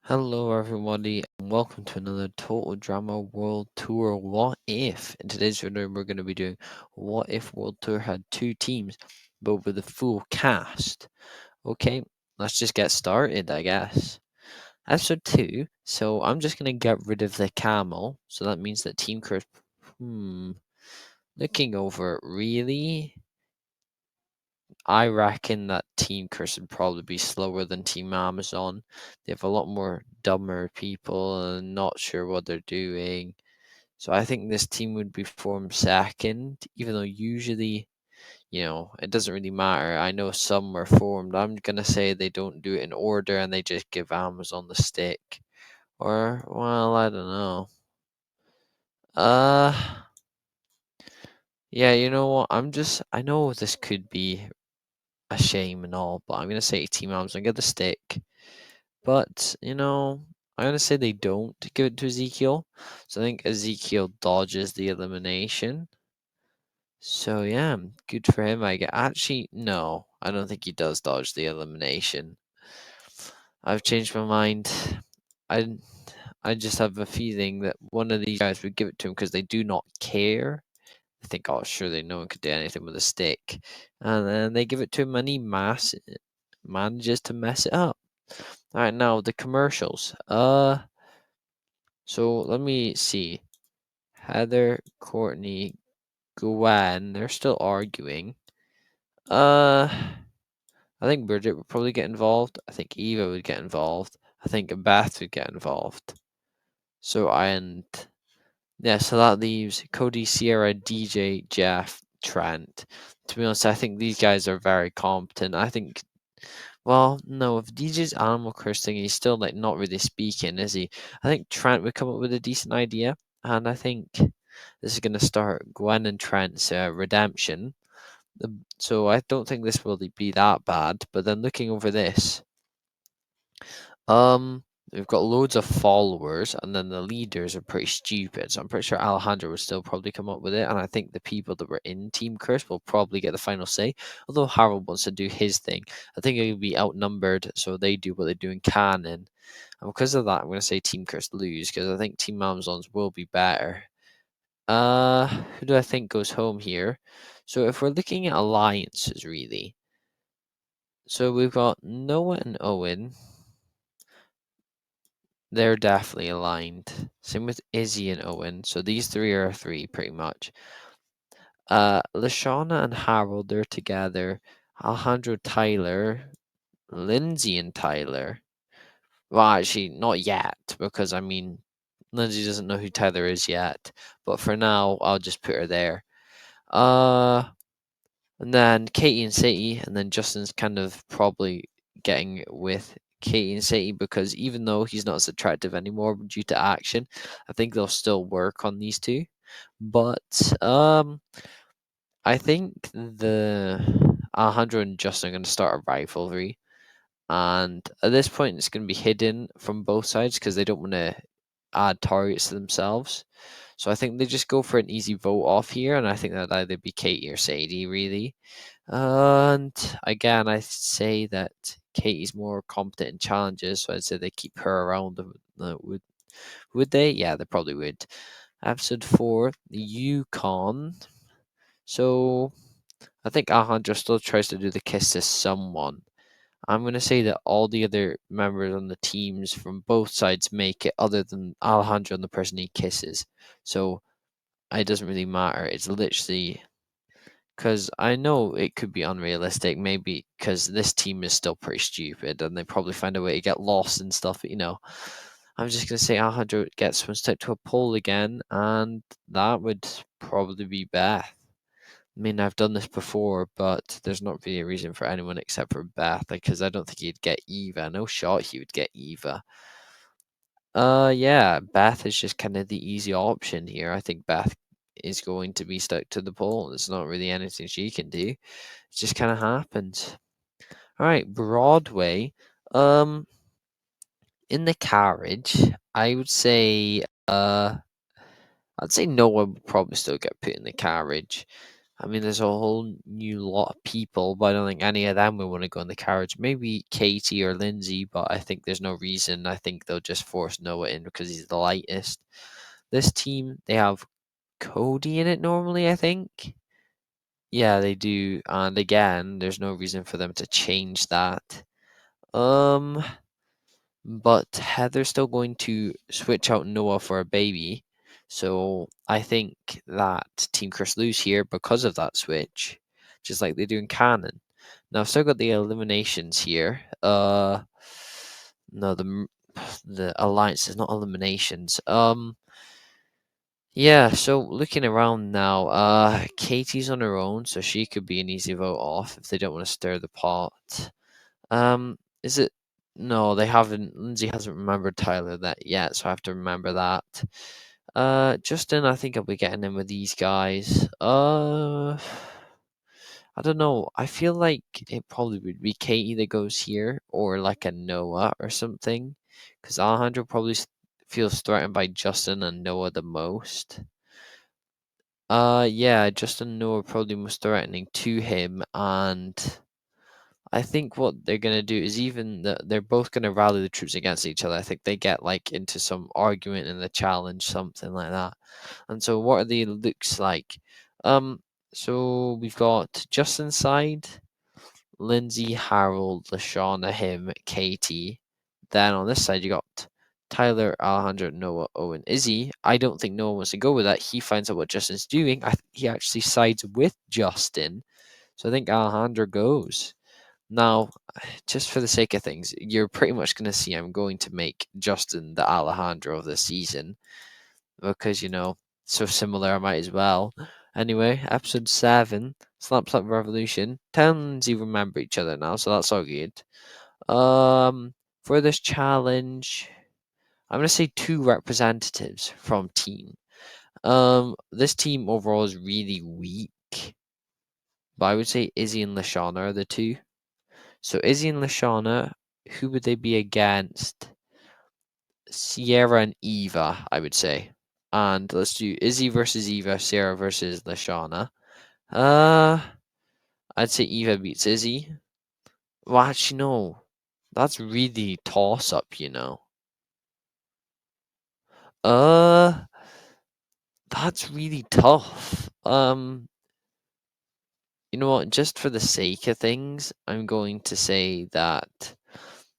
Hello, everybody, and welcome to another Total Drama World Tour What If. In today's video, we're going to be doing What If World Tour had two teams, but with a full cast. Okay, let's just get started, I guess. Episode 2, so I'm just going to get rid of the camel, so that means that Team Chris. Looking over it, really? I reckon that Team Curse would probably be slower than Team Amazon. They have a lot more dumber people and not sure what they're doing. So I think this team would be formed second, even though usually, it doesn't really matter. I know some were formed. I'm gonna say they don't do it in order and they just give Amazon the stick. Or, well, I don't know. Uh, yeah, you know what? I know this could be a shame and all, but I'm gonna say Team Amazon get the stick. But, I'm going to say they don't give it to Ezekiel. So I think Ezekiel dodges the elimination. So, yeah, good for him. Actually, no, I don't think he does dodge the elimination. I've changed my mind. I, I just have a feeling that one of these guys would give it to him because they do not care. I think, oh, surely no one could do anything with a stick. And then they give it to him and he manages to mess it up. All right, now the commercials. So let me see. Heather, Courtney, Gwen, they're still arguing. Uh, I think Bridget would probably get involved. I think Eva would get involved. I think Beth would get involved. So so that leaves Cody, Sierra, DJ, Jeff, Trent. To be honest, I think these guys are very competent. I think, well, no, if DJ's Animal Crossing, he's still like not really speaking, is he? I think Trent would come up with a decent idea, and I think this is going to start Gwen and Trent's redemption. So I don't think this will be that bad. But then looking over this, um, we've got loads of followers, and then the leaders are pretty stupid. So I'm pretty sure Alejandro will still probably come up with it, and I think the people that were in Team Curse will probably get the final say. Although Harold wants to do his thing, I think he'll be outnumbered, so they do what they do in canon. And because of that, I'm going to say Team Curse lose because I think Team Amazons will be better. Who do I think goes home here? So if we're looking at alliances, really, so we've got Noah and Owen. They're definitely aligned. Same with Izzy and Owen. So these three are three pretty much. Lashana and Harold, they're together. Alejandro, Tyler, Lindsay and Tyler. Well, actually, not yet, because I mean, Lindsay doesn't know who Tyler is yet. But for now, I'll just put her there. And then Katie and Sadie, and then Justin's kind of probably getting with Katie and Sadie because even though he's not as attractive anymore due to action, I think they'll still work on these two. But I think the Alejandro and Justin are going to start a rivalry, and at this point, it's going to be hidden from both sides because they don't want to add targets to themselves. So I think they just go for an easy vote off here, and I think that'd either be Katie or Sadie, really. And again, I say that Katie's more competent in challenges, so I'd say they keep her around. Would they? Yeah, they probably would. Episode 4, the Yukon. So I think Alejandro still tries to do the kiss to someone. I'm going to say that all the other members on the teams from both sides make it, other than Alejandro and the person he kisses. So it doesn't really matter. It's literally because I know it could be unrealistic, maybe because this team is still pretty stupid and they probably find a way to get lost and stuff. But, I'm just going to say Alejandro gets one stuck to a pole again, and that would probably be Beth. I mean, I've done this before, but there's not really a reason for anyone except for Beth, because I don't think he'd get Eva. No shot he would get Eva. Yeah, Beth is just kind of the easy option here. I think Beth is going to be stuck to the pole. There's not really anything she can do. It just kind of happens. All right, Broadway. In the carriage, I would say, I'd say Noah would probably still get put in the carriage. I mean, there's a whole new lot of people, but I don't think any of them would want to go in the carriage. Maybe Katie or Lindsay, but I think there's no reason. I think they'll just force Noah in because he's the lightest. This team, they have Cody in it normally, I think. Yeah, they do. And again, there's no reason for them to change that. Um, but Heather's still going to switch out Noah for a baby. So I think that Team Chris lose here because of that switch, just like they do in canon. Now I've still got the eliminations here. No, the alliance is not eliminations. Yeah. So looking around now, Katie's on her own, so she could be an easy vote off if they don't want to stir the pot. Is it? No, they haven't. Lindsay hasn't remembered Tyler that yet, so I have to remember that. Justin, I think I'll be getting in with these guys. I don't know. I feel like it probably would be Katie that goes here, or like a Noah or something, because Alejandro probably feels threatened by Justin and Noah the most. Yeah, Justin and Noah are probably most threatening to him, and I think what they're gonna do is they're both gonna rally the troops against each other. I think they get like into some argument in the challenge, something like that. And so, what are the looks like? Um, so we've got Justin's side, Lindsay, Harold, Lashana, him, Katie. Then on this side, you got Tyler, Alejandro, Noah, Owen, Izzy. I don't think Noah wants to go with that. He finds out what Justin's doing. He actually sides with Justin. So I think Alejandro goes. Now, just for the sake of things, you're pretty much going to see I'm going to make Justin the Alejandro of the season because, so similar, I might as well. Anyway, episode 7, Slap Slap Revolution. Towns you remember each other now, so that's all good. For this challenge, I'm going to say 2 representatives from team. This team overall is really weak, but I would say Izzy and Lashana are the 2. So Izzy and Lashana, who would they be against? Sierra and Eva, I would say. And let's do Izzy versus Eva, Sierra versus Lashana. Uh, I'd say Eva beats Izzy. Well, actually, no. That's really toss up. Uh, that's really tough. You know what? Just for the sake of things, I'm going to say that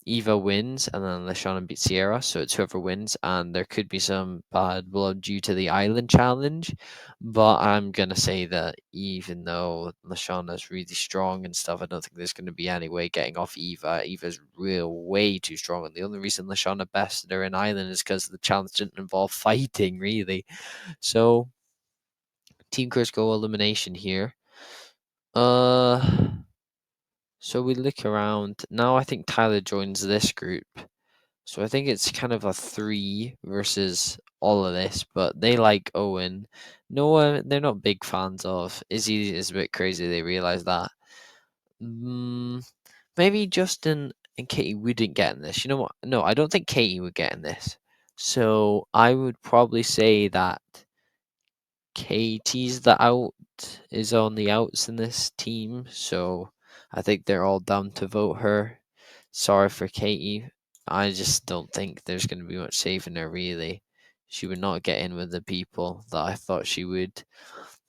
Eva wins, and then Lashana beats Sierra, so it's whoever wins, and there could be some bad blood due to the island challenge. But I'm gonna say that even though Lashana's really strong and stuff, I don't think there's gonna be any way getting off Eva. Eva's way too strong, and the only reason Lashana bested her in Island is because the challenge didn't involve fighting, really. So Team Chris go elimination here. Uh so we look around. Now I think Tyler joins this group. So I think it's kind of a 3 versus all of this, but they like Owen. Noah, they're not big fans of. Izzy is a bit crazy, they realize that. Mm, maybe Justin and Katie wouldn't get in this. You know what? No, I don't think Katie would get in this. So I would probably say that Katie's the out is on the outs in this team, so I think they're all down to vote her. Sorry for Katie. I just don't think there's going to be much saving her, really. She would not get in with the people that I thought she would.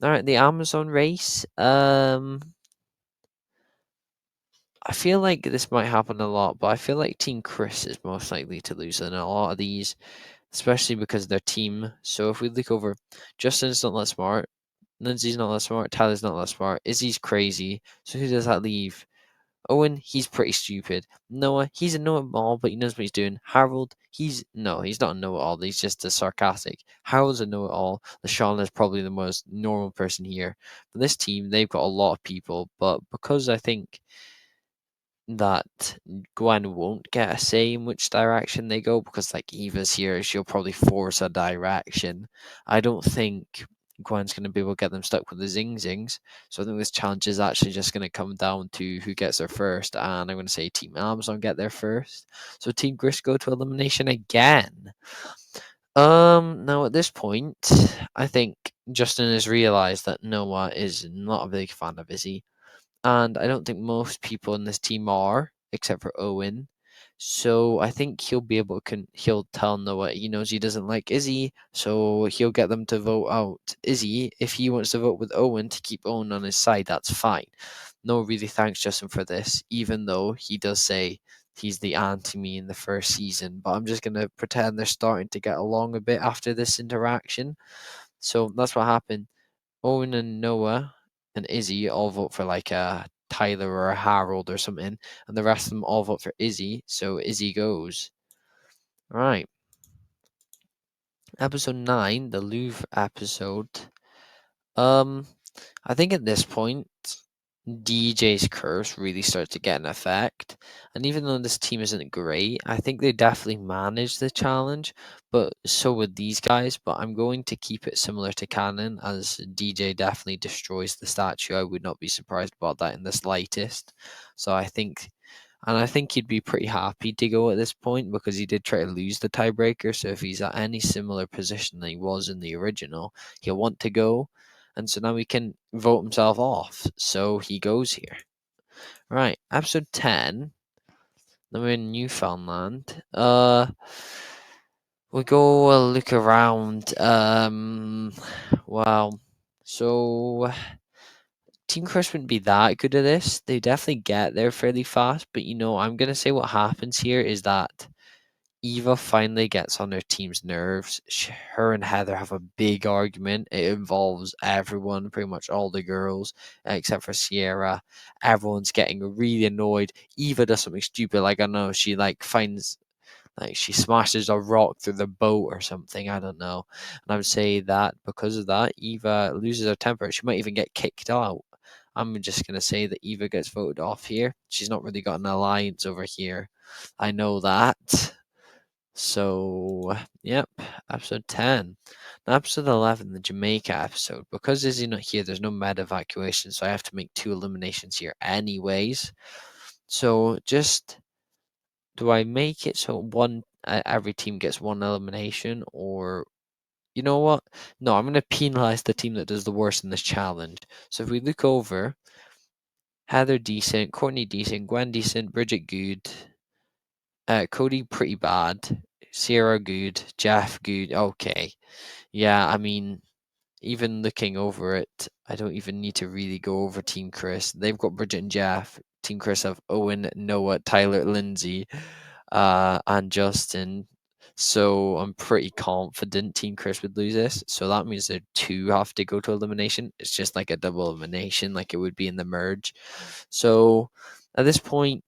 All right, the Amazon race. I feel like this might happen a lot, but I feel like Team Chris is most likely to lose in a lot of these, especially because of their team. So if we look over, Justin's not that smart, Lindsay's not that smart, Tyler's not that smart, Izzy's crazy. So who does that leave? Owen, he's pretty stupid. Noah, he's a know-it-all, but he knows what he's doing. Harold, he's not a know-it-all. He's just a sarcastic. Harold's a know-it-all. LaShawn is probably the most normal person here. For this team, they've got a lot of people, but because I think that Gwen won't get a say in which direction they go because like Eva's here, she'll probably force a direction. I don't think Gwen's going to be able to get them stuck with the Zing Zings. So I think this challenge is actually just going to come down to who gets there first. And I'm going to say Team Amazon get there first. So Team Gris go to elimination again. Now at this point, I think Justin has realized that Noah is not a big fan of Izzy, and I don't think most people in this team are, except for Owen. So I think he'll be able he'll tell Noah he knows he doesn't like Izzy, so he'll get them to vote out Izzy. If he wants to vote with Owen to keep Owen on his side, that's fine. Noah really thanks Justin for this, even though he does say he's the anti me in the first season. But I'm just gonna pretend they're starting to get along a bit after this interaction. So that's what happened. Owen and Noah and Izzy all vote for like a Tyler or a Harold or something, and the rest of them all vote for Izzy. So Izzy goes. Right. Episode 9, the Louvre episode. Um, I think at this point, DJ's curse really starts to get an effect. And even though this team isn't great, I think they definitely manage the challenge. But so would these guys. But I'm going to keep it similar to Canon, as DJ definitely destroys the statue. I would not be surprised about that in the slightest. So I think. And I think he'd be pretty happy to go at this point because he did try to lose the tiebreaker. So if he's at any similar position than he was in the original, he'll want to go, and so now he can vote himself off. So he goes here. Right, episode 10. Then we're in Newfoundland. We go look around. Well, so Team Crush wouldn't be that good at this. They definitely get there fairly fast, but I'm gonna say what happens here is that Eva finally gets on her team's nerves. Her and Heather have a big argument. It involves everyone, pretty much all the girls, except for Sierra. Everyone's getting really annoyed. Eva does something stupid, like I don't know, she finds like she smashes a rock through the boat or something. I don't know. And I would say that because of that, Eva loses her temper. She might even get kicked out. I'm just gonna say that Eva gets voted off here. She's not really got an alliance over here. I know that. So, yep, episode 10. Now, episode 11, the Jamaica episode. Because Izzy not here, there's no med evacuation, so I have to make 2 eliminations here anyways. So, just do I make it so every team gets 1 elimination, or you know what? No, I'm going to penalize the team that does the worst in this challenge. So, if we look over, Heather decent, Courtney decent, Gwen decent, Bridget good, Cody pretty bad, Sierra good, Jeff good. Okay, yeah. I mean, even looking over it, I don't even need to really go over Team Chris. They've got Bridget and Jeff. Team Chris have Owen, Noah, Tyler, Lindsay, and Justin. So I'm pretty confident Team Chris would lose this. So that means that 2 have to go to elimination. It's just like a double elimination, like it would be in the merge. So at this point,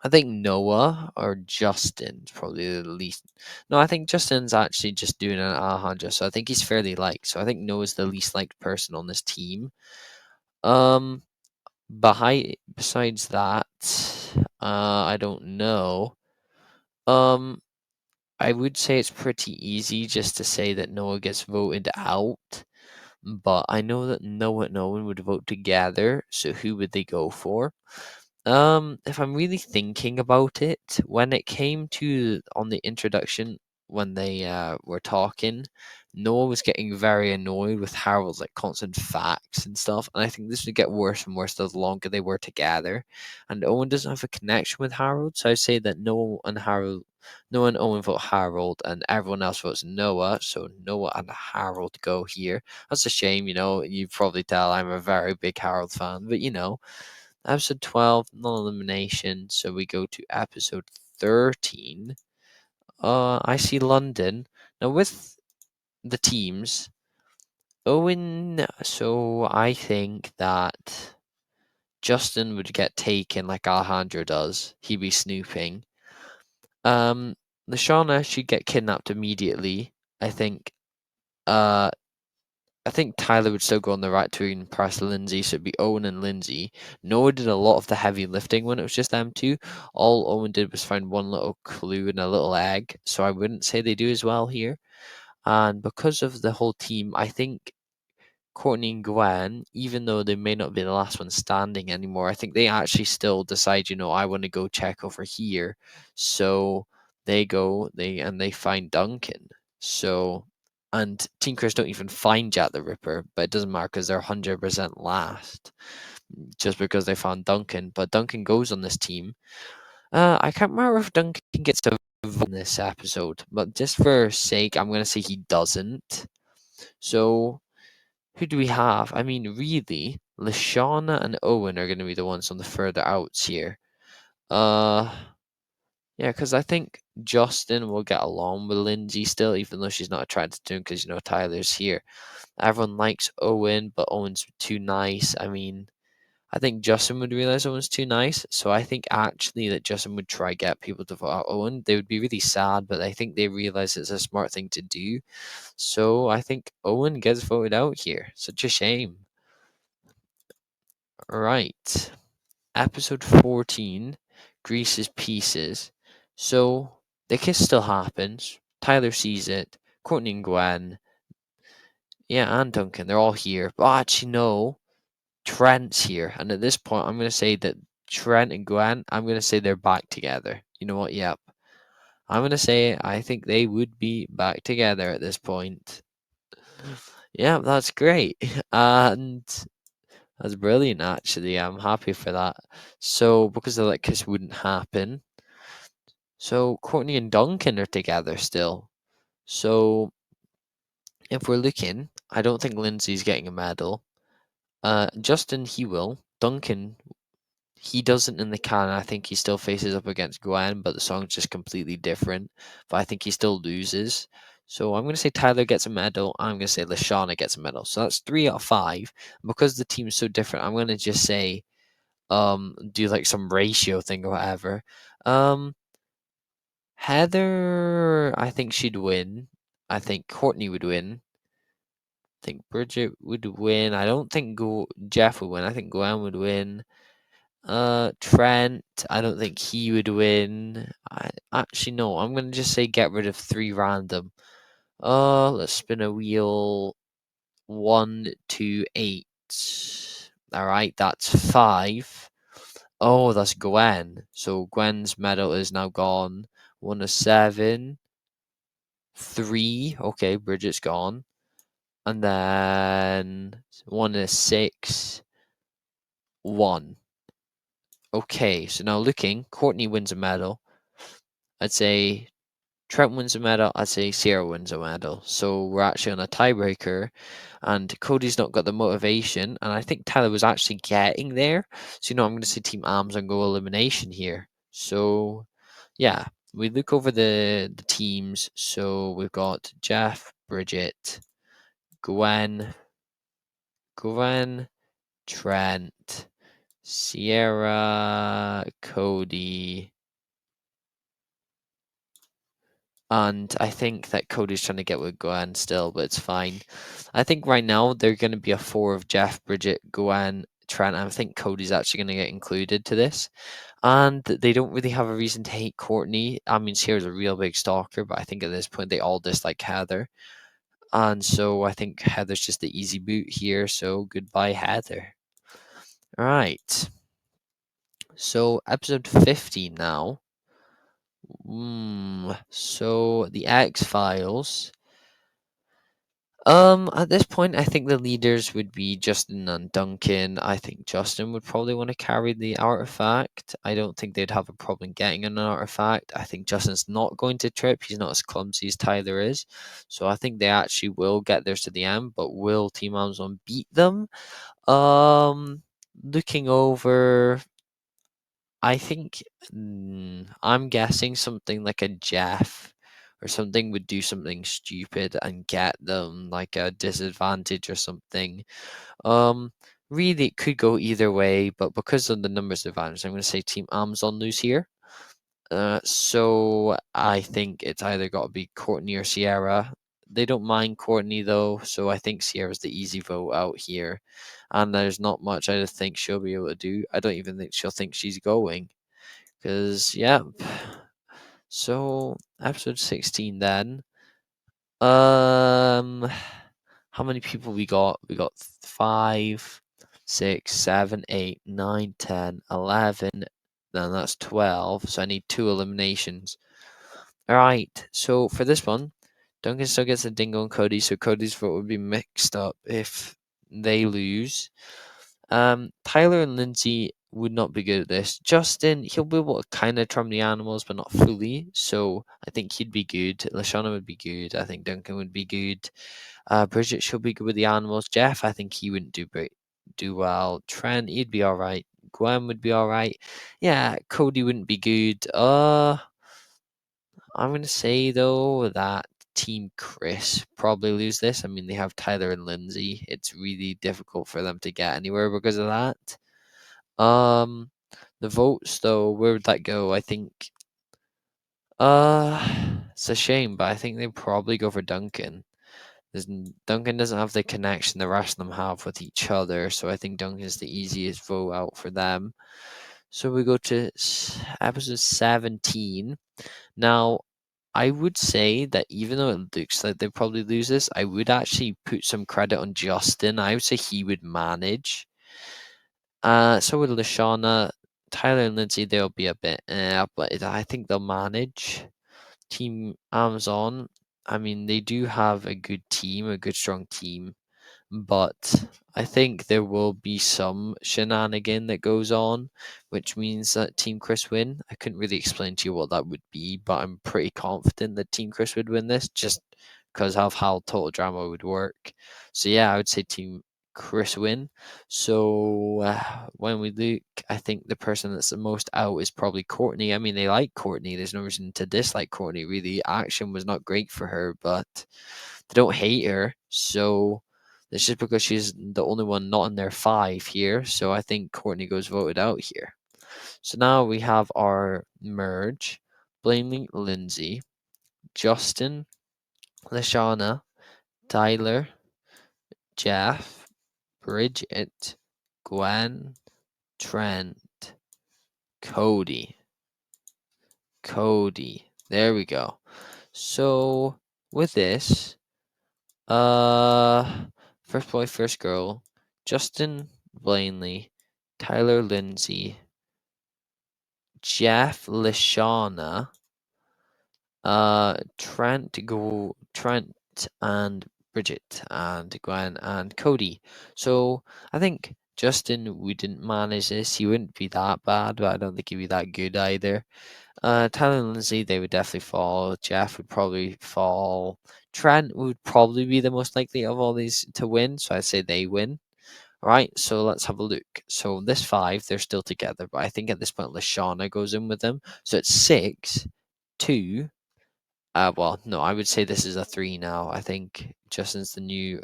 I think Noah or Justin's probably the least. No, I think Justin's actually just doing an Alejandro, so I think he's fairly liked. So I think Noah's the least liked person on this team. Um, besides that, I don't know. Um, I would say it's pretty easy just to say that Noah gets voted out, but I know that Noah and Owen would vote together. So who would they go for? If I'm really thinking about it, when it came to on the introduction, when they were talking, Noah was getting very annoyed with Harold's like constant facts and stuff, and I think this would get worse and worse the longer they were together. And Owen doesn't have a connection with Harold, so I'd say that Noah and Owen vote Harold, and everyone else votes Noah. So Noah and Harold go here. That's a shame, you probably tell I'm a very big Harold fan, but episode 12, non elimination. So we go to episode 13. I see London. Now, with the teams, Owen. So I think that Justin would get taken like Alejandro does. He'd be snooping. Lashana should get kidnapped immediately. I think. Uh, I think Tyler would still go on the right to impress Lindsay, so it'd be Owen and Lindsay. Noah did a lot of the heavy lifting when it was just them two. All Owen did was find one little clue and a little egg, so I wouldn't say they do as well here. And because of the whole team, I think Courtney and Gwen, even though they may not be the last one standing anymore, I think they actually still decide, I want to go check over here. So they find Duncan. So, and Team Chris don't even find Jack the Ripper, but it doesn't matter because they're 100% last just because they found Duncan. But Duncan goes on this team. I can't remember if Duncan gets to vote in this episode, but just for sake, I'm gonna say he doesn't. So who do we have? I mean, really, Lashana and Owen are gonna be the ones on the further outs here. Uh, yeah, because I think Justin will get along with Lindsay still, even though she's not attracted to him because Tyler's here. Everyone likes Owen, but Owen's too nice. I mean, I think Justin would realize Owen's too nice, so I think actually that Justin would try get people to vote out Owen. They would be really sad, but I think they realize it's a smart thing to do. So I think Owen gets voted out here. Such a shame. Right. Episode 14, Grease's Pieces. So the kiss still happens. Tyler sees it. Courtney and Gwen. Yeah, and Duncan. They're all here. But actually, no. Trent's here. And at this point, I'm going to say that Trent and Gwen, I'm going to say they're back together. You know what? Yep. I'm going to say I think they would be back together at this point. Yeah, that's great. And that's brilliant, actually. I'm happy for that. So, because of that kiss wouldn't happen. So, Courtney and Duncan are together still. So, if we're looking, I don't think Lindsay's getting a medal. Justin, he will. Duncan, he doesn't in the canon. I think he still faces up against Gwen, but the song's just completely different. But I think he still loses. So I'm going to say Tyler gets a medal. I'm going to say Lashana gets a medal. So that's 3 out of 5. And because the team's so different, I'm going to just say, do like some ratio thing or whatever. Heather, I think she'd win. I think Courtney would win. I think Bridget would win. I don't think Jeff would win. I think Gwen would win. Trent, I don't think he would win. Actually, no, I'm gonna just say get rid of 3 random. Let's spin a wheel. 1, 2, 8. All right, that's 5. Oh, that's Gwen. So Gwen's medal is now gone. 1 of 7. 3. Okay, Bridget's gone. And then 1 of 6. 1. Okay, so now looking, Courtney wins a medal. I'd say Trent wins a medal. I'd say Sierra wins a medal. So we're actually on a tiebreaker, and Cody's not got the motivation, and I think Tyler was actually getting there. So I'm going to say Team Arms and go elimination here. So yeah, we look over the teams. So we've got Jeff, Bridget, Gwen, Trent, Sierra, Cody, and I think that Cody's trying to get with Gwen still, but it's fine. I think right now they're going to be a 4 of Jeff, Bridget, Gwen, Trent. I think Cody's actually going to get included to this. And they don't really have a reason to hate Courtney. I mean, Sierra's a real big stalker, but I think at this point they all dislike Heather. And so I think Heather's just the easy boot here. So goodbye, Heather. All right. So episode 15 now. So the X Files. At this point, I think the leaders would be Justin and Duncan. I think Justin would probably want to carry the artifact. I don't think they'd have a problem getting an artifact. I think Justin's not going to trip. He's not as clumsy as Tyler is. So I think they actually will get theirs to the end, but will Team Amazon beat them? Looking over, I think I'm guessing something like a Jeff or something would do something stupid and get them like a disadvantage or something. Um, really, it could go either way, but because of the numbers advantage, I'm going to say Team Amazon lose here. So I think it's either got to be Courtney or Sierra. They don't mind Courtney though, so I think Sierra's the easy vote out here. And there's not much I think she'll be able to do. I don't even think she'll think she's going. Because, yeah. So, episode 16 then. How many people we got? We got 5, 6, 7, 8, 9, 10, 11. Then that's 12. So I need 2 eliminations. All right. So for this one, Duncan still gets a dingo and Cody, so Cody's vote would be mixed up if they lose. Tyler and Lindsay would not be good at this. Justin, he'll be able to kind of charm the animals, but not fully. So I think he'd be good. Lashana would be good. I think Duncan would be good. Bridget, she'll be good with the animals. Jeff, I think he wouldn't do well. Trent, he'd be all right. Gwen would be all right. Yeah, Cody wouldn't be good. I'm gonna say though that Team Chris probably lose this. I mean, they have Tyler and Lindsay. It's really difficult for them to get anywhere because of that. Um, the votes though, where would that go? I think. It's a shame, but I think they probably go for Duncan. Duncan doesn't have the connection the rest of them have with each other, so I think Duncan's the easiest vote out for them. So we go to episode 17. Now, I would say that even though it looks like they probably lose this, I would actually put some credit on Justin. I would say he would manage. So would Lashana, Tyler and Lindsay, they'll be a bit, but I think they'll manage. Team Amazon, I mean, they do have a good team, a good strong team, but I think there will be some shenanigan that goes on, which means that Team Chris win. I couldn't really explain to you what that would be, but I'm pretty confident that Team Chris would win this just because of how Total Drama would work. So yeah, I would say Team Chris win. So when we look, I think the person that's the most out is probably Courtney. I mean, they like Courtney. There's no reason to dislike Courtney. Really, action was not great for her, but they don't hate her. So it's just because she's the only one not in their five here. So I think Courtney goes voted out here. So now we have our merge. Blaming Lindsay, Justin, Lashana, Tyler, Jeff, Bridget, Gwen, Trent, Cody. Cody. There we go. So with this, first boy, first girl, Justin Blaney, Tyler Lindsay, Jeff Lashana, Trent and Bridget and Gwen and Cody. So I think Justin wouldn't manage this. He wouldn't be that bad, but I don't think he'd be that good either. Tyler and Lindsay, they would definitely fall. Jeff would probably fall. Trent would probably be the most likely of all these to win, so I'd say they win. All right, so let's have a look. So this five, they're still together, but I think at this point Lashana goes in with them. So it's 6-2. Well, no, I would say this is a 3 now. I think Justin's the new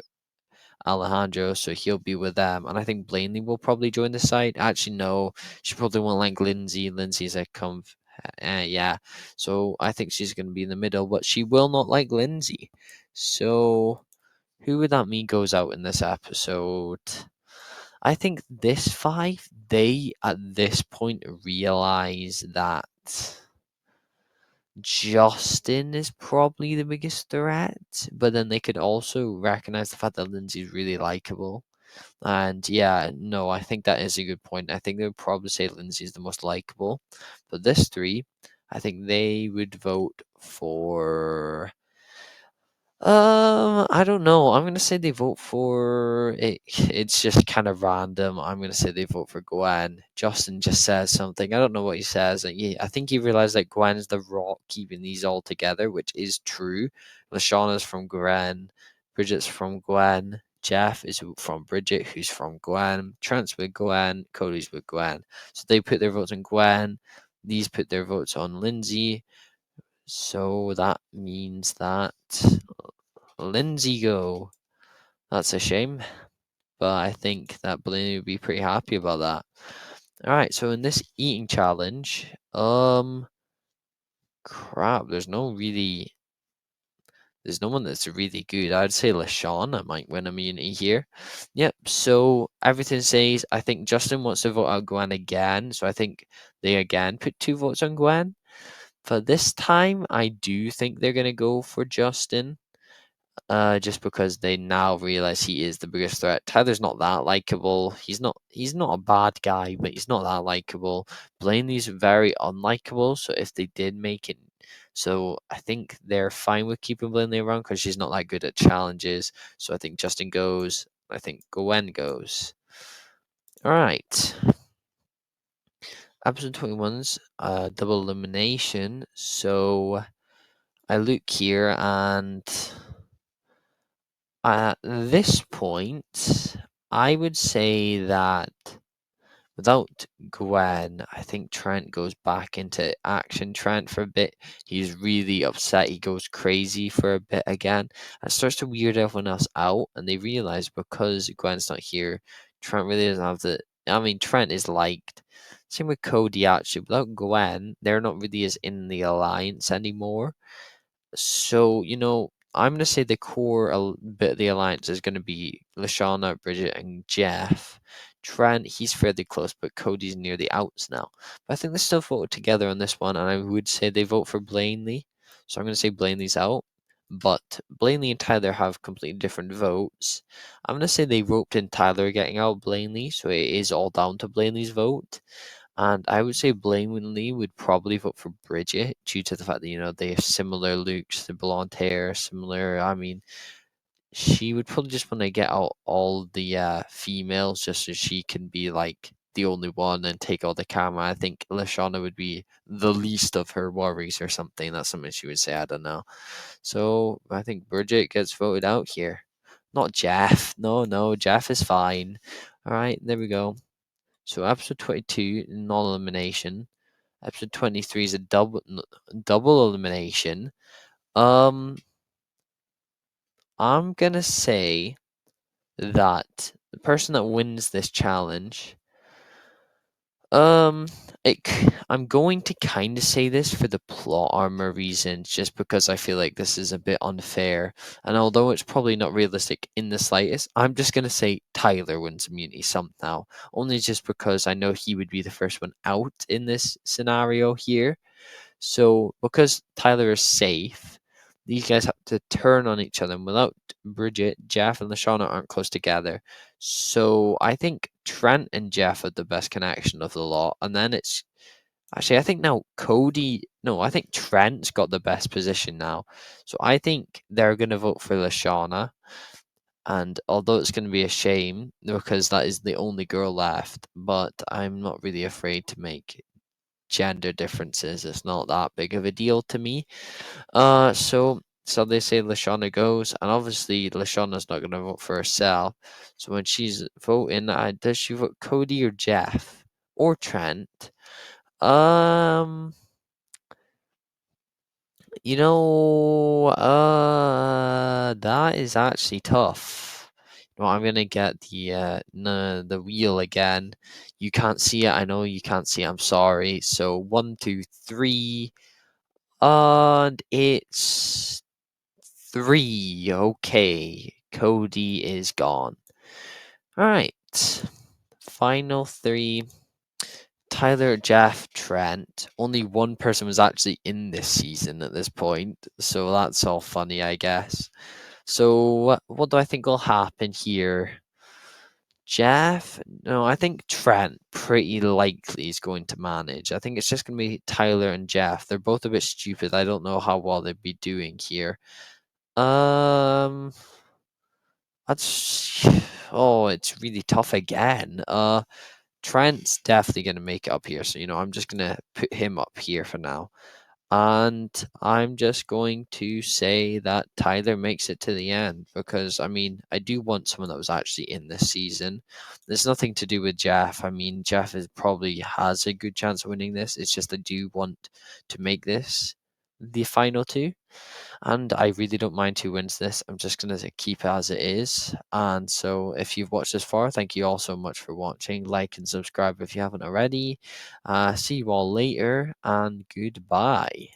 Alejandro, so he'll be with them. And I think Blaney will probably join the side. Actually, no, she probably won't like Lindsay. Lindsay's a yeah. So I think she's going to be in the middle, but she will not like Lindsay. So who would that mean goes out in this episode? I think this five, they at this point realize that Justin is probably the biggest threat, but then they could also recognize the fact that Lindsay's really likable. And yeah, no, I think that is a good point. I think they would probably say Lindsay's the most likable. But this three, I think they would vote for I don't know. I'm gonna say they vote for it. It's just kind of random. I'm gonna say they vote for Gwen. Justin just says something. I don't know what he says. Like, I think he realized that Gwen's the rock keeping these all together, which is true. Lashana's from Gwen. Bridget's from Gwen. Jeff is from Bridget, who's from Gwen. Trent's with Gwen. Cody's with Gwen. So they put their votes on Gwen. These put their votes on Lindsay. So that means that Lindsay go. That's a shame, but I think that Blaney would be pretty happy about that. All right, so in this eating challenge, crap, there's no one that's really good. I'd say Lashana might win immunity here. Yep. So everything says I think Justin wants to vote out Gwen again, so I think they again put 2 votes on Gwen. For this time, I do think they're gonna go for Justin. Just because they now realize he is the biggest threat. Tyler's not that likable. He's not a bad guy, but he's not that likable. Blaney's very unlikable. So if they did make it So I think they're fine with keeping Blaney around because she's not that good at challenges. So I think Justin goes. I think Gwen goes. All right. Episode 21's double elimination. So I look here, and at this point, I would say that without Gwen, I think Trent goes back into action. Trent for a bit, he's really upset. He goes crazy for a bit again. And starts to weird everyone else out, and they realize because Gwen's not here, Trent really doesn't have the. I mean, Trent is liked. Same with Cody, actually. Without Gwen, they're not really as in the alliance anymore. So, I'm going to say the core bit of the alliance is going to be Lashana, Bridget, and Jeff. Trent, he's fairly close, but Cody's near the outs now. But I think they still voted together on this one, and I would say they vote for Blaney. So I'm going to say Blaney's out. But Blaney and Tyler have completely different votes. I'm going to say they roped in Tyler getting out Blaney, so it is all down to Blaney's vote. And I would say Blatantly would probably vote for Bridget due to the fact that, they have similar looks, the blonde hair, similar. I mean, she would probably just want to get out all the females just so she can be like the only one and take all the camera. I think Lashana would be the least of her worries or something. That's something she would say. I don't know. So I think Bridget gets voted out here. Not Jeff. No, no, Jeff is fine. All right, there we go. So episode 22, non-elimination. Episode 23 is a double elimination. Um, I'm gonna say that the person that wins this challenge, um, I'm going to kind of say this for the plot armor reasons, just because I feel like this is a bit unfair. And although it's probably not realistic in the slightest, I'm just gonna say Tyler wins immunity somehow. Only just because I know he would be the first one out in this scenario here. So because Tyler is safe, these guys have to turn on each other. And without Bridget, Jeff and Lashana aren't close together. So I think Trent and Jeff are the best connection of the lot. And then it's actually, I think now Cody. No, I think Trent's got the best position now. So I think they're going to vote for Lashana. And although it's going to be a shame because that is the only girl left, but I'm not really afraid to make gender differences. It's not that big of a deal to me. So they say Lashana goes, and obviously Lashana's not going to vote for herself. So when she's voting, does she vote Cody or Jeff or Trent? Um, that is actually tough. I'm gonna get the wheel again. You can't see it. I know you can't see it. I'm sorry. So 1, 2, 3. And it's 3. Okay. Cody is gone. All right. Final 3. Tyler, Jeff, Trent. Only one person was actually in this season at this point. So that's all funny, I guess. So what do I think will happen here? Jeff? No, I think Trent pretty likely is going to manage. I think it's just going to be Tyler and Jeff. They're both a bit stupid. I don't know how well they'd be doing here. Um, that's it's really tough again. Trent's definitely going to make it up here. So, I'm just going to put him up here for now. And I'm just going to say that Tyler makes it to the end because, I mean, I do want someone that was actually in this season. There's nothing to do with Jeff. I mean, Jeff probably has a good chance of winning this. It's just I do want to make this the final 2. And I really don't mind who wins this. I'm just going to keep it as it is. And so if you've watched this far, thank you all so much for watching. Like and subscribe if you haven't already. See you all later and goodbye.